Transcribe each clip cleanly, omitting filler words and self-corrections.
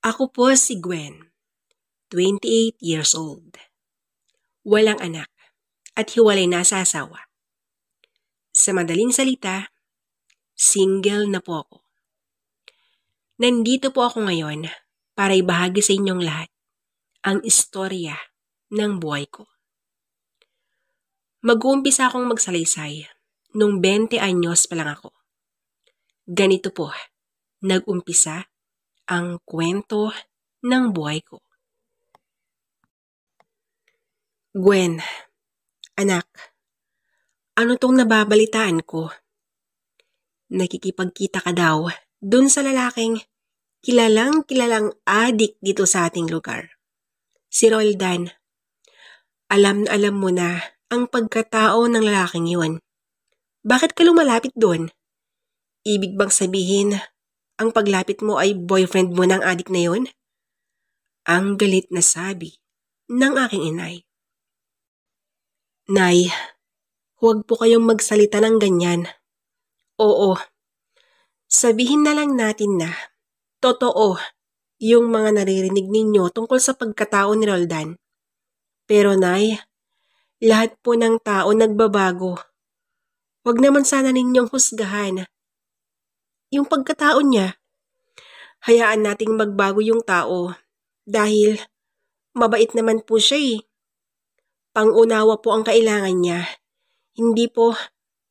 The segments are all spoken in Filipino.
Ako po si Gwen, 28 years old. Walang anak at hiwalay na sa asawa. Sa madaling salita, single na po ako. Nandito po ako ngayon para ibahagi sa inyong lahat ang istorya ng buhay ko. Mag-uumpisa akong magsalaysay nung 20 anyos pa lang ako. Ganito po, nag-umpisa ang kwento ng buhay ko. Gwen, anak, ano tong nababalitaan ko? Nakikipagkita ka daw dun sa lalaking kilalang adik dito sa ating lugar. Si Roldan. Alam na alam mo na ang pagkatao ng lalaking yun. Bakit ka lumalapit doon? Ibig bang sabihin, ang paglapit mo ay boyfriend mo ng adik na yun? Ang galit na sabi ng aking inay. Nay, huwag po kayong magsalita ng ganyan. Oo, sabihin na lang natin na totoo yung mga naririnig ninyo tungkol sa pagkatao ni Roldan. Pero Nay, lahat po ng tao nagbabago. Huwag naman sana ninyong husgahan yung pagkatao niya. Hayaan nating magbago yung tao dahil mabait naman po siya eh. Pangunawa po ang kailangan niya, hindi po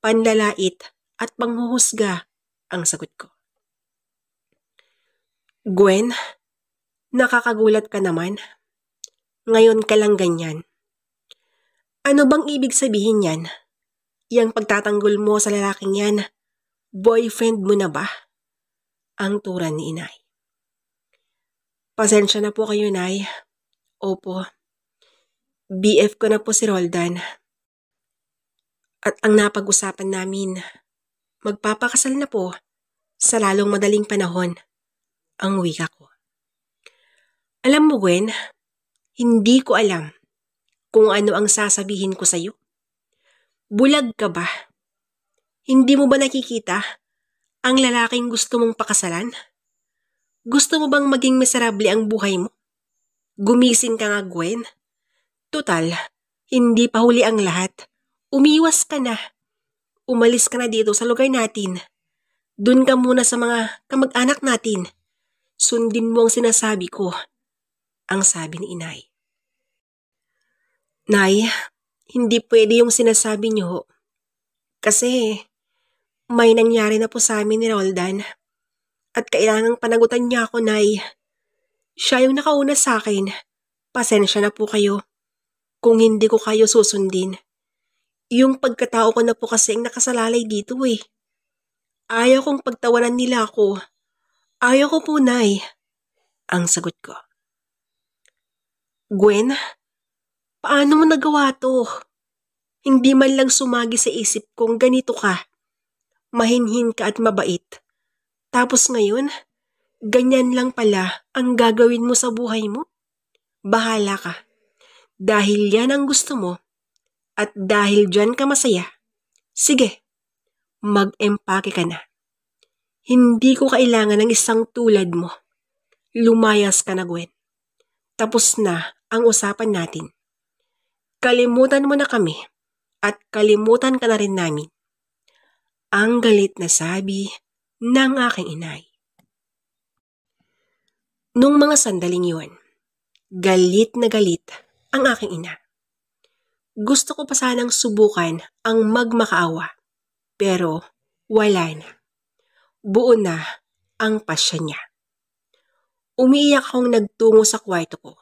panlalait at panghuhusga ang sagot ko. Gwen, nakakagulat ka naman. Ngayon ka lang ganyan. Ano bang ibig sabihin yan? Yang pagtatanggol mo sa lalaking yan, boyfriend mo na ba? Ang turan ni inay. Pasensya na po kayo, Nay. Opo. BF ko na po si Roldan. At ang napag-usapan namin, magpapakasal na po sa lalong madaling panahon, ang wika ko. Alam mo, Gwen, hindi ko alam kung ano ang sasabihin ko sa'yo. Bulag ka ba? Hindi mo ba nakikita ang lalaking gusto mong pakasalan? Gusto mo bang maging miserable ang buhay mo? Gumising ka nga, Gwen. Total, hindi pa huli ang lahat. Umiwas ka na. Umalis ka na dito sa lugar natin. Doon ka muna sa mga kamag-anak natin. Sundin mo ang sinasabi ko, ang sabi ni inay. Nay, hindi pwede yung sinasabi niyo. Kasi may nangyari na po sa amin ni Roldan. At kailangang panagutan niya ako, Nay. Siya yung nakauna sa akin. Pasensya na po kayo kung hindi ko kayo susundin. Yung pagkatao ko na po kasi ang nakasalalay dito eh. Ayaw kong pagtawanan nila ako. Ayaw ko po, Nay. Ang sagot ko. Gwen, paano mo nagawa to? Hindi man lang sumagi sa isip kong ganito ka. Mahinhin ka at mabait. Tapos ngayon, ganyan lang pala ang gagawin mo sa buhay mo? Bahala ka. Dahil yan ang gusto mo at dahil dyan ka masaya, sige, mag-empake ka na. Hindi ko kailangan ng isang tulad mo. Lumayas ka na, Gwen. Tapos na ang usapan natin. Kalimutan mo na kami at kalimutan ka na rin namin. Ang galit na sabi ng aking inay. Nung mga sandaling yun, galit na galit ang aking ina. Gusto ko pa sanang subukan ang magmakaawa, pero wala na. Buo na ang pasya niya. Umiiyak akong nagtungo sa kwarto ko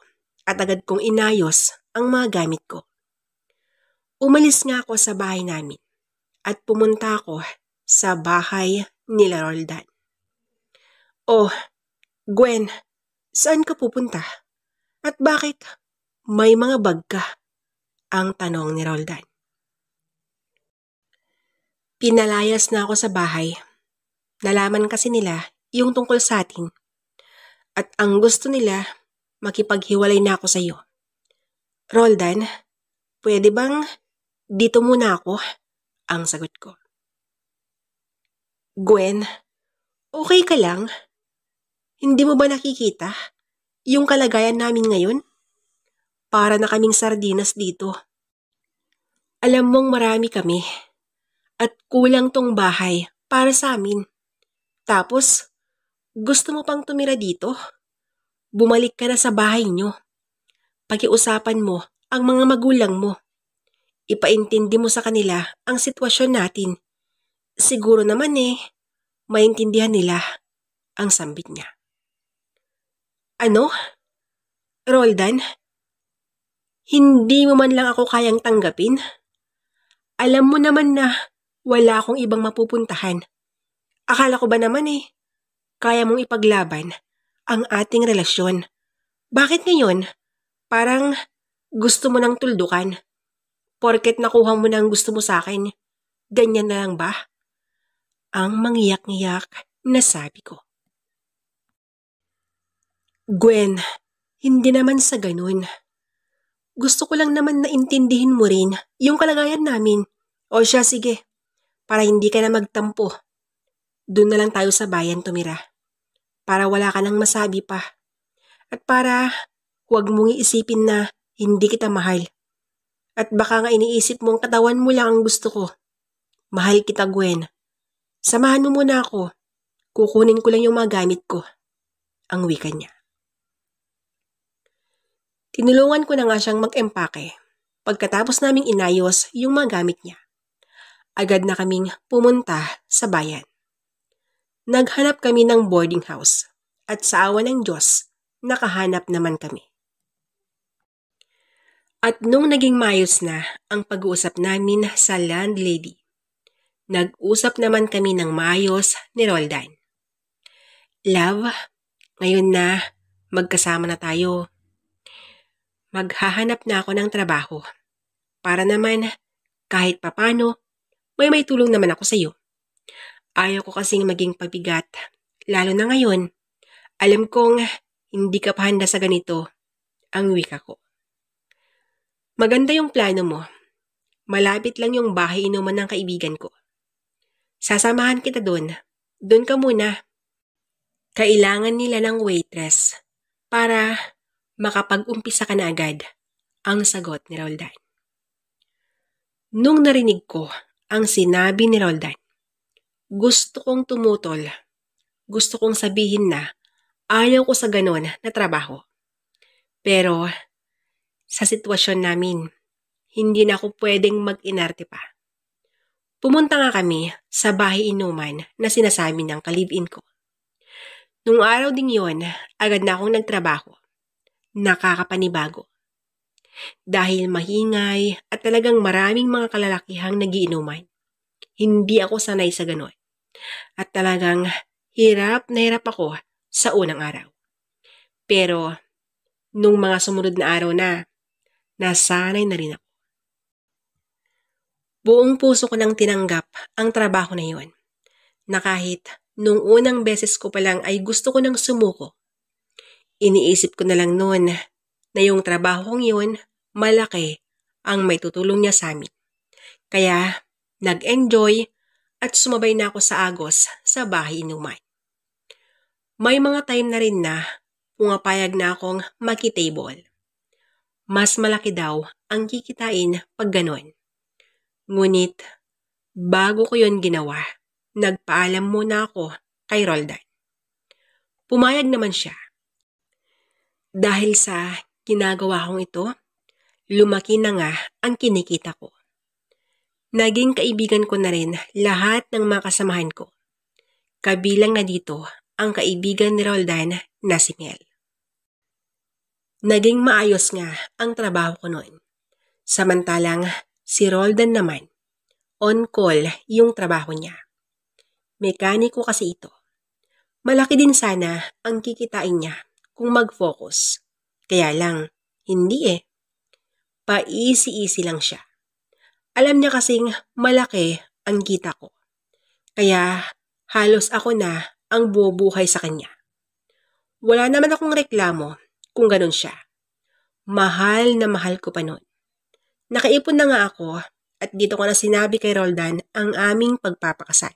at agad kong inayos ang mga gamit ko. Umalis nga ako sa bahay namin at pumunta ako sa bahay nila Roldan. Oh, Gwen, saan ka pupunta? At bakit may mga bag ka? Ang tanong ni Roldan. Pinalayas na ako sa bahay. Nalaman kasi nila yung tungkol sa atin. At ang gusto nila, makipaghiwalay na ako sa iyo. Roldan, pwede bang dito muna ako? Ang sagot ko. Gwen, okay ka lang? Hindi mo ba nakikita? yung kalagayan namin ngayon? Para na kaming sardinas dito. Alam mong marami kami at kulang tong bahay para sa amin. Tapos, gusto mo pang tumira dito? Bumalik ka na sa bahay nyo. Pakiusapan mo ang mga magulang mo. Ipaintindi mo sa kanila ang sitwasyon natin. Siguro naman maintindihan nila ang sambit niya. Ano? Roldan? Hindi mo man lang ako kayang tanggapin? Alam mo naman na wala akong ibang mapupuntahan. Akala ko ba naman kaya mong ipaglaban ang ating relasyon? Bakit ngayon? Parang gusto mo nang tuldukan. Porket nakuha mo na ang gusto mo sa akin. Ganyan na lang ba? Ang mangiyak-ngiyak na sabi ko. Gwen, hindi naman sa ganun. Gusto ko lang naman na intindihin mo rin yung kalagayan namin. O siya, sige. Para hindi ka na magtampo. Doon na lang tayo sa bayan tumira. Para wala ka nang masabi pa. At para huwag mong iisipin na hindi kita mahal. At baka nga iniisip mong katawan mo lang ang gusto ko. Mahal kita, Gwen. Samahan mo muna ako. Kukunin ko lang yung mga gamit ko. Ang wika niya. Tinulungan ko na nga siyang mag-empake. Pagkatapos naming inayos yung mga gamit niya, agad na kaming pumunta sa bayan. Naghanap kami ng boarding house at sa awa ng Diyos, nakahanap naman kami. At nung naging mayos na ang pag-uusap namin sa landlady, nag-usap naman kami ng maayos ni Roldan. Love, ngayon na magkasama na tayo. Maghahanap na ako ng trabaho. Para naman, kahit papano, may tulong naman ako sa iyo. Ayaw ko kasing maging pabigat, lalo na ngayon. Alam kong hindi ka pa handa sa ganito, ang wika ko. Maganda yung plano mo. Malapit lang yung bahay inuman ng kaibigan ko. Sasamahan kita doon. Doon ka muna. Kailangan nila ng waitress para makapag-umpisa ka na agad, ang sagot ni Roldan. Nung narinig ko ang sinabi ni Roldan, gusto kong tumutol. Gusto kong sabihin na ayaw ko sa ganon na trabaho. Pero sa sitwasyon namin, hindi na ako pwedeng mag-inarte pa. Pumunta nga kami sa bahay inuman na sinasabi ng ka-live-in ko. Nung araw ding yon, agad na akong nagtrabaho. Nakakapanibago. Dahil mahingay at talagang maraming mga kalalakihang nagiinuman. Hindi ako sanay sa ganon. At talagang hirap na hirap ako sa unang araw. Pero nung mga sumunod na araw na, nasanay na rin ako. Buong puso ko nang tinanggap ang trabaho na yon. Na kahit nung unang beses ko pa lang ay gusto ko nang sumuko. Iniisip ko na lang noon na yung trabahong yun, malaki ang may tutulong niya sa amin. Kaya nag-enjoy at sumabay na ako sa agos sa bahay inuman. May mga time na rin na pumapayag na akong makitable. Mas malaki daw ang kikitain pag ganon. Ngunit bago ko yun ginawa, nagpaalam muna ako kay Roldan. Pumayag naman siya. Dahil sa ginagawa kong ito, lumaki na nga ang kinikita ko. Naging kaibigan ko na rin lahat ng mga kasamahan ko. Kabilang na dito ang kaibigan ni Roldan na si Mel. Naging maayos nga ang trabaho ko noon. Samantalang si Roldan naman, on call yung trabaho niya. Mekaniko kasi ito. Malaki din sana ang kikitain niya kung mag-focus. Kaya lang, hindi Pa-easy-easy lang siya. Alam niya kasing malaki ang kita ko. Kaya halos ako na ang bubuhay sa kanya. Wala naman akong reklamo kung ganun siya. Mahal na mahal ko pa noon. Nakaipon na nga ako at dito ko na sinabi kay Roldan ang aming pagpapakasal.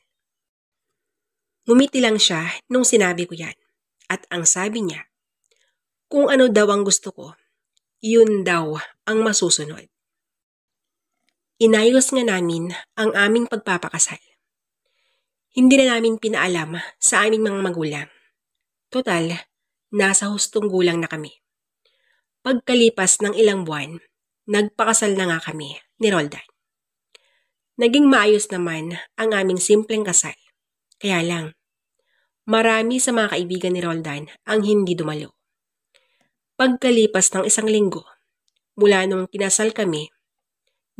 Ngumiti lang siya nung sinabi ko yan. At ang sabi niya, Kung ano daw ang gusto ko, yun daw ang masusunod. Inayos nga namin ang aming pagpapakasal. Hindi na namin pinaalam sa aming mga magulang. Total, nasa hustong gulang na kami. Pagkalipas ng ilang buwan, nagpakasal na nga kami ni Roldan. Naging maayos naman ang aming simpleng kasal. Kaya lang, marami sa mga kaibigan ni Roldan ang hindi dumalo. Pagkalipas ng isang linggo, mula nung kinasal kami,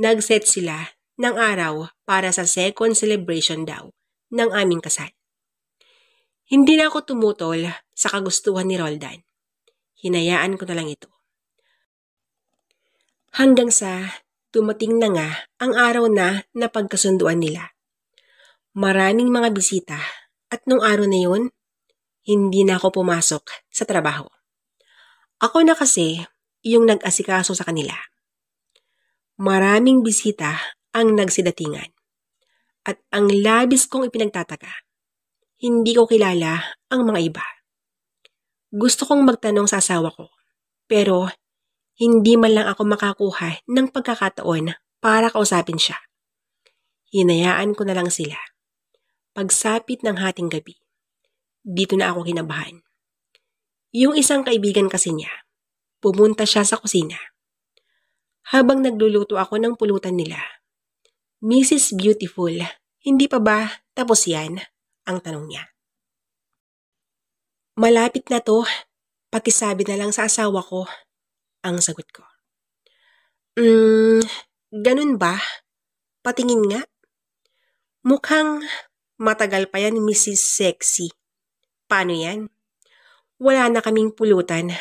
nag-set sila ng araw para sa second celebration daw ng aming kasal. Hindi na ako tumutol sa kagustuhan ni Roldan. Hinayaan ko na lang ito. Hanggang sa dumating na nga ang araw na napagkasunduan nila. Maraming mga bisita at nung araw na yun, hindi na ako pumasok sa trabaho. Ako na kasi yung nag-asikaso sa kanila. Maraming bisita ang nagsidatingan. At ang labis kong ipinagtataka, hindi ko kilala ang mga iba. Gusto kong magtanong sa asawa ko, pero hindi man lang ako makakuha ng pagkakataon para kausapin siya. Hinayaan ko na lang sila. Pagsapit ng hating gabi, dito na ako kinabahan. Yung isang kaibigan kasi niya, pumunta siya sa kusina. Habang nagluluto ako ng pulutan nila, Mrs. Beautiful, hindi pa ba tapos yan? Ang tanong niya. Malapit na to, pakisabi na lang sa asawa ko. Ang sagot ko. Ganun ba? Patingin nga. Mukhang matagal pa yan, Mrs. Sexy. Paano yan? Wala na kaming pulutan.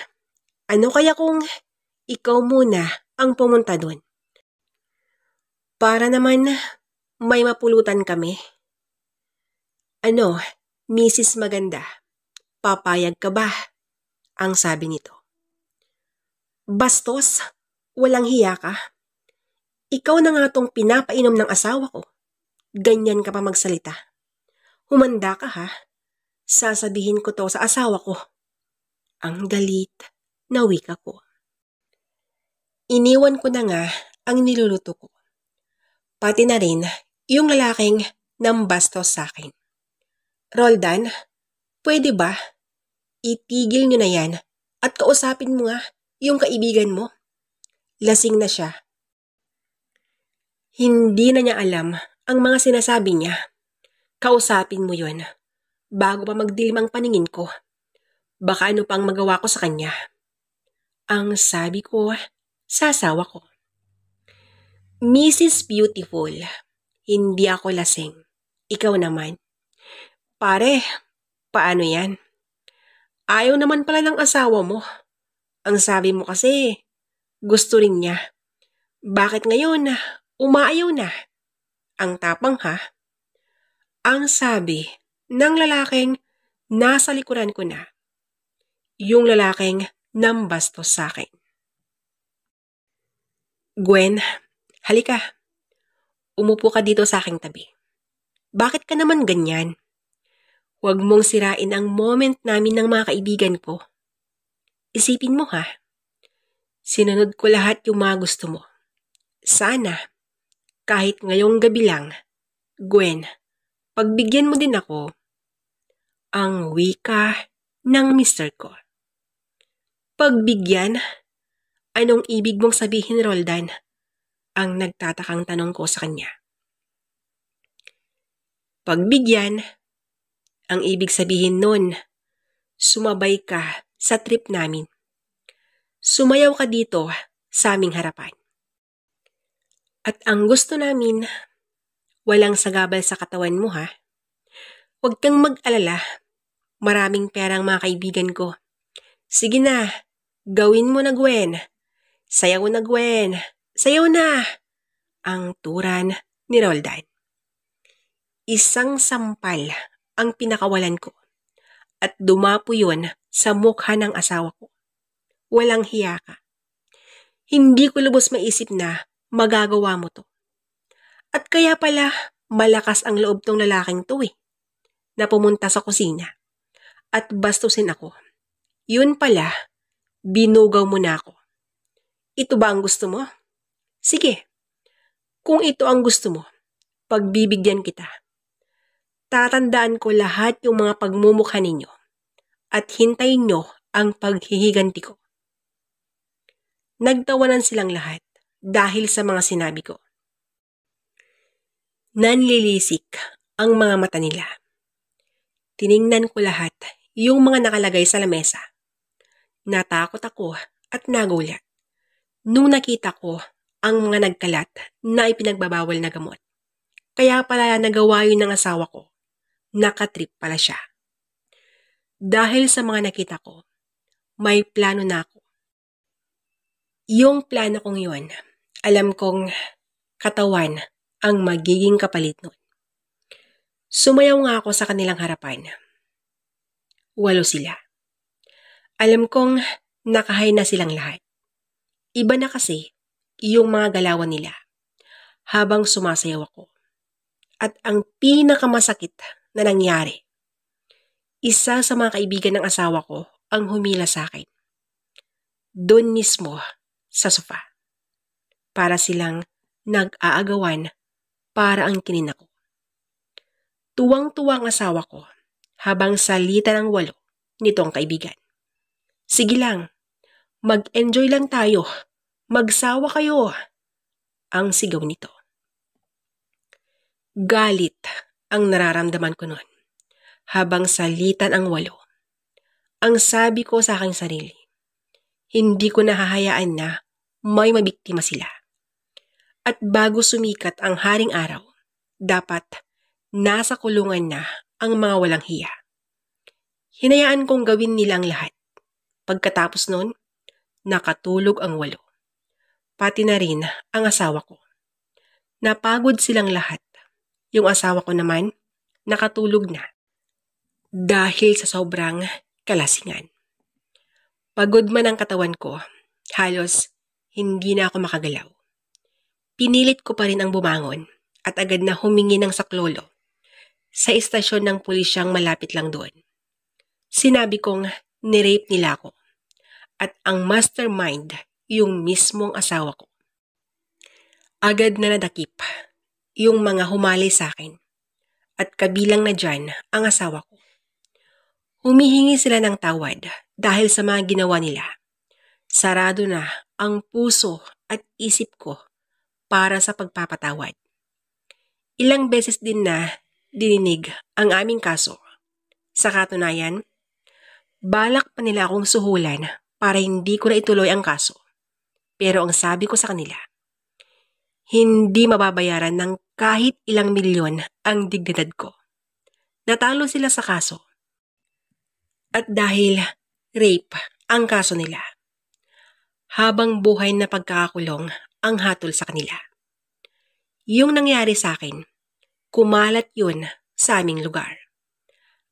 Ano kaya kung ikaw muna ang pumunta doon? Para naman may mapulutan kami. Ano, Mrs. Maganda, papayag ka ba? Ang sabi nito. Bastos, walang hiya ka. Ikaw na nga tong pinapainom ng asawa ko. Ganyan ka pa magsalita. Humanda ka ha. Sasabihin ko to sa asawa ko. Ang galit na wika ko. Iniwan ko na nga ang niluluto ko. Pati na rin yung lalaking nambastos sa akin. Roldan, pwede ba? Itigil nyo na yan at kausapin mo nga yung kaibigan mo. Lasing na siya. Hindi na niya alam ang mga sinasabi niya. Kausapin mo yun bago pa magdilim ang paningin ko. Baka ano pang magawa ko sa kanya. Ang sabi ko sa asawa ko. Mrs. Beautiful, hindi ako lasing. Ikaw naman. Pare, paano yan? Ayaw naman pala ng asawa mo. Ang sabi mo kasi, gusto rin niya. Bakit ngayon, umaayaw na? Ang tapang ha? Ang sabi ng lalaking nasa likuran ko na. Yung lalaking nambastos sa akin. Gwen, halika. Umupo ka dito sa aking tabi. Bakit ka naman ganyan? Huwag mong sirain ang moment namin ng mga kaibigan ko. Isipin mo ha. Sinunod ko lahat yung mga gusto mo. Sana, kahit ngayong gabi lang, Gwen, pagbigyan mo din ako. Ang wika ng mister ko. Pagbigyan? Anong ibig mong sabihin, Roldan? Ang nagtatakang tanong ko sa kanya. Pagbigyan, ang ibig sabihin nun, sumabay ka sa trip namin. Sumayaw ka dito sa aming harapan. At ang gusto namin, walang sagabal sa katawan mo ha. Huwag kang mag-alala, maraming perang mga kaibigan ko. Sige na, gawin mo na Gwen. Sayaw na Gwen, sayaw na. Ang turan ni Roldan. Isang sampal ang pinakawalan ko at dumapo yun sa mukha ng asawa ko. Walang hiya ka. Hindi ko lubos maisip na magagawa mo to. At kaya pala malakas ang loob tong lalaking to na pumunta sa kusina at bastusin ako. Yun pala, Binugaw mo na ako. Ito ba ang gusto mo? Sige, kung ito ang gusto mo, pagbibigyan kita. Tatandaan ko lahat yung mga pagmumukha ninyo at hintayin nyo ang paghihiganti ko. Nagtawanan silang lahat dahil sa mga sinabi ko. Nanlilisik ang mga mata nila. Tiningnan ko lahat yung mga nakalagay sa lamesa. Natakot ako at nagulat nung nakita ko ang mga nagkalat na ipinagbabawal na gamot. Kaya pala nagawa yun ng asawa ko. Nakatrip pala siya. Dahil sa mga nakita ko, may plano na ako. Yung plano kong yun, alam kong katawan ang magiging kapalit nun. Sumayaw nga ako sa kanilang harapan. 8 sila. Alam kong nakahay na silang lahat. Iba na kasi yung mga galawan nila habang sumasayaw ako. At ang pinakamasakit na nangyari, isa sa mga kaibigan ng asawa ko ang humila sa akin. Doon mismo sa sofa. Para silang nag-aagawan para ang kinin ako. Tuwang-tuwang asawa ko habang salita ng 8 nitong kaibigan. Sige lang, mag-enjoy lang tayo. Magsawa kayo. Ang sigaw nito. Galit ang nararamdaman ko noon habang salitan ang 8. Ang sabi ko sa aking sarili, hindi ko nahahayaan na may mabiktima sila. At bago sumikat ang haring araw, dapat nasa kulungan na ang mga walang hiya. Hinayaan kong gawin nilang lahat. Pagkatapos noon, nakatulog ang 8. Pati na rin ang asawa ko. Napagod silang lahat. Yung asawa ko naman, nakatulog na. Dahil sa sobrang kalasingan. Pagod man ang katawan ko, halos hindi na ako makagalaw. Pinilit ko pa rin ang bumangon at agad na humingi ng saklolo sa istasyon ng pulisyang malapit lang doon. Sinabi kong nirape nila ako at ang mastermind yung mismong asawa ko. Agad na nadakip yung mga humali sa akin at kabilang na dyan ang asawa ko. Humihingi sila ng tawad dahil sa mga ginawa nila. Sarado na ang puso at isip ko para sa pagpapatawad. Ilang beses din na dininig ang aming kaso. Sa katunayan, balak pa nila akong suhulan para hindi ko na ituloy ang kaso. Pero ang sabi ko sa kanila, hindi mababayaran ng kahit ilang milyon ang dignidad ko. Natalo sila sa kaso. At dahil rape ang kaso nila, habang buhay na pagkakakulong ang hatol sa kanila. Yung nangyari sa akin, kumalat yun sa aming lugar.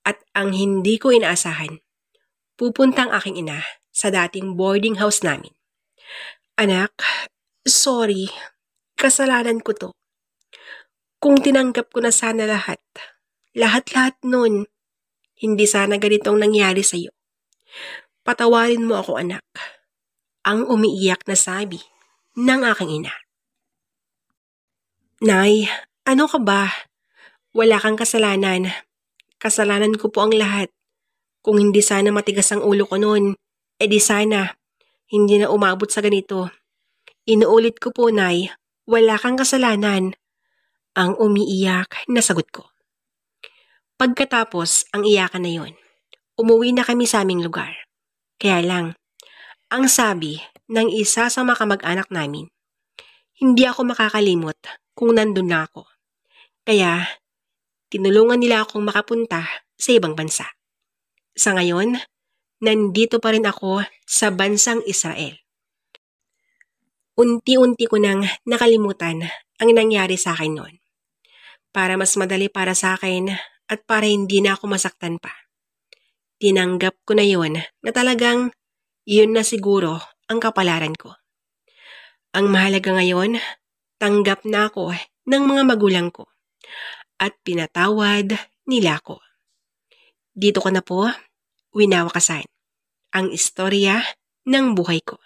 At ang hindi ko inaasahan, pupunta ang aking ina sa dating boarding house namin. Anak, sorry, kasalanan ko to. Kung tinanggap ko na sana lahat-lahat nun, hindi sana ganitong nangyari sa'yo. Patawarin mo ako, anak. Ang umiiyak na sabi ng aking ina. Nay, ano ka ba? Wala kang kasalanan. Kasalanan ko po ang lahat. Kung hindi sana matigas ang ulo ko noon, edi sana hindi na umabot sa ganito. Inuulit ko po, Nay, wala kang kasalanan. Ang umiiyak na sagot ko. Pagkatapos ang iyakan na yon, umuwi na kami sa aming lugar. Kaya lang, ang sabi ng isa sa mga kamag-anak namin, hindi ako makakalimot kung nandun na ako. Kaya, tinulungan nila akong makapunta sa ibang bansa. Sa ngayon, nandito pa rin ako sa bansang Israel. Unti-unti ko nang nakalimutan ang nangyari sa akin noon. Para mas madali para sa akin at para hindi na ako masaktan pa. Tinanggap ko na yon na talagang yun na siguro ang kapalaran ko. Ang mahalaga ngayon, tanggap na ako ng mga magulang ko at pinatawad nila ako. Dito ko na po winawakasan ang istorya ng buhay ko.